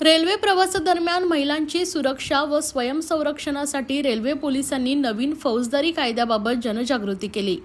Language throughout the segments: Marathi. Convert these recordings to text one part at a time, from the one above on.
रेल्वे प्रवासादरम्यान महिलांची सुरक्षा व स्वयंसंरक्षणासाठी रेल्वे पोलिसांनी नवीन फौजदारी कायद्याबाबत जनजागृती केली।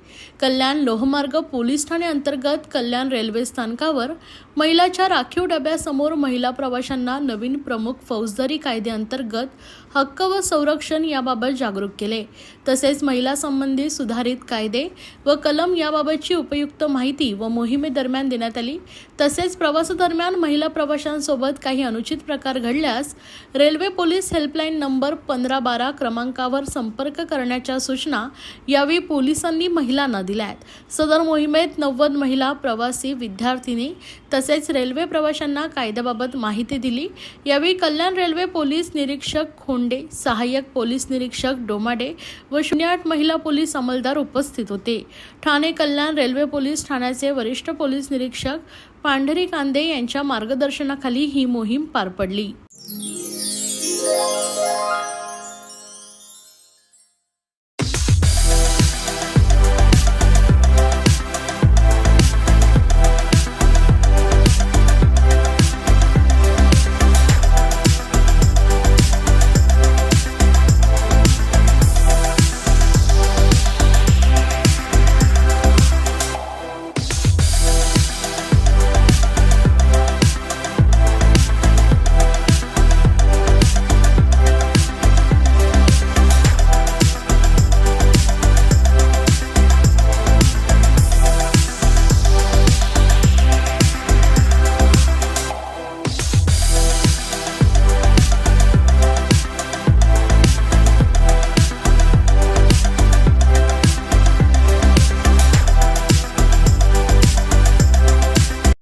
कल्याण लोहमार्ग पोलीस ठाणे अंतर्गत कल्याण रेल्वे स्थानकावर महिलाच्या राखीव डब्यासमोर महिला प्रवाशांना नवीन प्रमुख फौजदारी कायद्याअंतर्गत हक्क व संरक्षण याबाबत जागरूक केले। तसेच महिला संबंधी सुधारित कायदे व कलम याबाबतची उपयुक्त माहिती व मोहिमेदरम्यान देण्यात आली। तसेच प्रवासादरम्यान महिला प्रवाशांसोबत काही अनुचित प्रकार घडल्यास रेल्वे पोलीस हेल्पलाईन नंबर 1512 क्रमांकावर संपर्क करण्याच्या सूचना यावेळी पोलिसांनी महिलांना दिल्यात। सदर मोहिमेत 90 महिला प्रवासी विद्यार्थिनी तसेच रेल्वे प्रवाशांना कायद्याबाबत माहिती दिली। यावेळी कल्याण रेल्वे पोलीस निरीक्षक खोंडे, सहाय्यक पोलीस निरीक्षक डोमाडे व 08 महिला पोलीस अंमलदार उपस्थित होते। ठाणे कल्याण रेल्वे पोलीस ठाण्याचे वरिष्ठ पोलीस निरीक्षक पांढरी कांदे यांच्या मार्गदर्शनाखाली ही मोहीम पार पडली।